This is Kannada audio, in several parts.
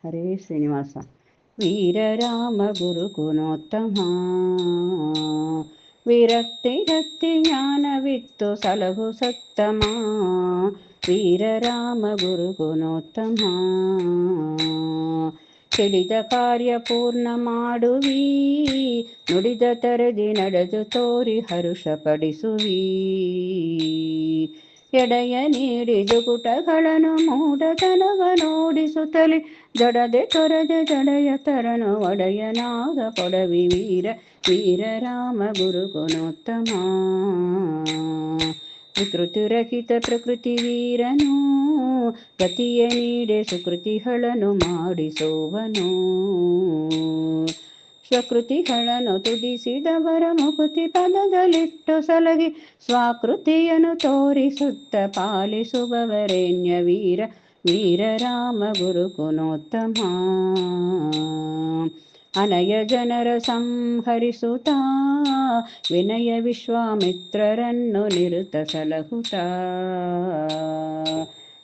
ಹರೇ ಶ್ರೀನಿವಾಸ. ವೀರರಾಮ ಗುರುಕುಲೋತ್ತಮ, ವಿರಕ್ತಿ ಜ್ಞಾನವಿತ್ತು ಸಲಹು ಸತ್ತಮ. ವೀರರಾಮ ಗುರುಕುಲೋತ್ತಮ, ತಿಳಿದ ಕಾರ್ಯ ಪೂರ್ಣ ಮಾಡುವಿ, ನುಡಿದ ತರದಿ ನಡೆದು ತೋರಿ ಹರುಷಪಡಿಸುವಿ. ಎಡೆಯ ನೀಡಿ ದುಗುಟಗಳನ್ನು ಮೂಢತನವ ನೋಡಿಸುತ್ತಲಿ, ಜಡದೆ ತೊರೆದೆ ಜಡೆಯ ತರನು ಒಡೆಯನಾದ ಕೊಡವಿ ವೀರ. ವೀರರಾಮ ಗುರುಕುಲೋತ್ತಮ, ವಿಕೃತಿ ರಹಿತ ಪ್ರಕೃತಿ ವೀರನು, ಗತಿಯ ನೀಡೆ ಸುಕೃತಿಗಳನ್ನು ಮಾಡಿಸುವನು. ಸ್ವಕೃತಿಗಳನ್ನು ತುದಿಸಿದವರ ಮುಕುತಿ ಪದದಲ್ಲಿಟ್ಟು ಸಲಗಿ, ಸ್ವಾಕೃತಿಯನ್ನು ತೋರಿಸುತ್ತ ಪಾಲಿಸುವವರೆನ್ಯ ವೀರ. ವೀರರಾಮ ಗುರುಕುಲೋತ್ತಮ, ಅನಯ ಜನರ ಸಂಹರಿಸುತ್ತ ವಿನಯ ವಿಶ್ವಾಮಿತ್ರರನ್ನು ನಿರುತ ಸಲಹುತ್ತ,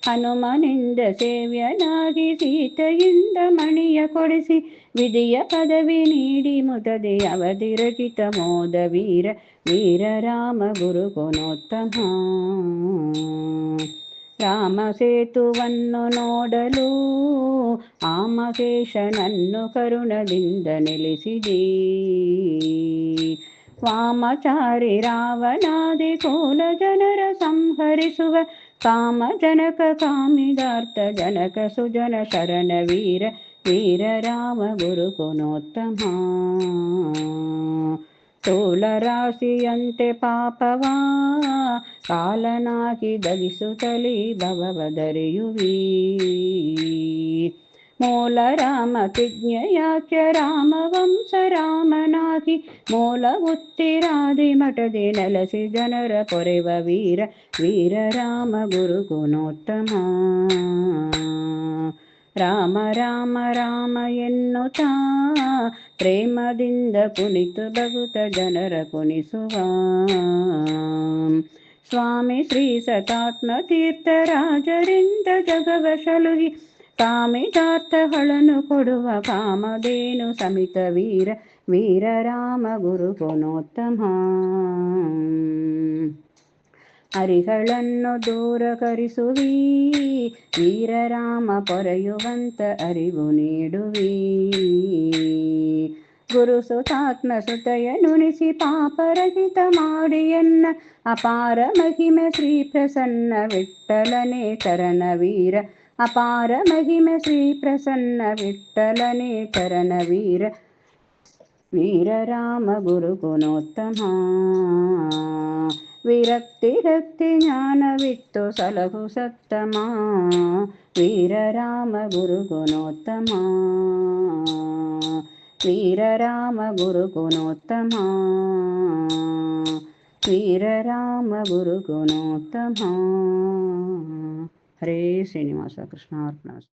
ಹನುಮನಿಂದ ಸೇವ್ಯನಾಗಿ ಸೀತೆಯಿಂದ ಮಣಿಯ ಕೊಡಿಸಿ, ವಿಧಿಯ ಪದವಿ ನೀಡಿ ಮುದದೆ ಅವಧಿರಹಿತ ಮೋದ ವೀರ. ವೀರರಾಮ ಗುರುಕುಲೋತ್ತಮ, ರಾಮ ಸೇತುವನ್ನು ನೋಡಲು ಆಮಕೇಶನನ್ನು ಕರುಣದಿಂದ ನಿಲ್ಲಿಸಿದಿ. ವಾಮಚಾರಿ ರಾವಣಾದಿ ಕುಲ ಜನರ ಸಂಹರಿಸುವ, ಕಾಮ ಜನಕ ಕಾಮಿದಾರ್ಥ ಜನಕ ಸುಜನ ಶರಣ ವೀರ. ವೀರರಾಮ ಗುರುಕುಲೋತ್ತಮ, ತೋಲರಾಶಿಯಂತೆ ಪಾಪವಾ ಕಾಲನಾಗಿ ದಗಿಸುತ್ತಲೀ ಭವದರಿಯುವಿ. ಮೂಲ ರಾಮ ಪ್ರಜ್ಞೆಯಾಖ್ಯ ರಾಮವಂಶ ರಾಮನಾಗಿ, ಮೂಲ ಉತ್ತಿರಾದಿ ಮಠದೆ ನೆಲೆಸಿ ಜನರ ಪೊರೆವ ವೀರ. ವೀರರಾಮ ಗುರುಕುಲೋತ್ತಮ, ರಾಮ ರಾಮ ರಾಮ ಎನ್ನುತ್ತಾ ಪ್ರೇಮದಿಂದ ಕುಣಿತು ಬಗುತ ಜನರ ಕುಣಿಸುವ. ಸ್ವಾಮಿ ಶ್ರೀ ಸತಾತ್ಮ ತೀರ್ಥರಾಜರಿಂದ ಜಗವ ಸಲುಹಿ, ಕಾಮಿತಾರ್ಥಗಳನ್ನು ಕೊಡುವ ಕಾಮಧೇನು ಸಮಿತ ವೀರ. ವೀರರಾಮ ಗುರುಕುಲೋತ್ತಮ, ಹರಿಗಳನ್ನು ದೂರ ಕರಿಸುವಿ, ವೀರರಾಮ ಪೊರೆಯುವಂತ ಅರಿವು ನೀಡುವಿ. ಗುರು ಸುತಾತ್ಮ ಸುತಯನುಣಿಸಿ ಪಾಪರಹಿತ ಮಾಡಿಯನ್ನ, ಅಪಾರ ಮಹಿಮೆ ಶ್ರೀ ಪ್ರಸನ್ನ ವಿಠ್ಠಲನೇ ಚರಣ ವೀರ. ಅಪಾರ ಮಹಿಮೆ ಶ್ರೀ ಪ್ರಸನ್ನ ವಿಠ್ಠಲನೇ ಚರಣ ವೀರ. ವೀರರಾಮ ಗುರುಕುಲೋತ್ತಮ, ವಿರಕ್ತಿ ಜ್ಞಾನವಿತ್ತು ಸಲಹು ಸತ್ತಮ. ವೀರರಾಮ ಗುರುಕುಲೋತ್ತಮ, ವೀರರಾಮ ಗುರುಕುಲೋತ್ತಮ, ವೀರರಾಮ ಗುರುಕುಲೋತ್ತಮ. ಹರೇ ಶ್ರೀನಿವಾಸ. ಕೃಷ್ಣಾರ್ಪಣ.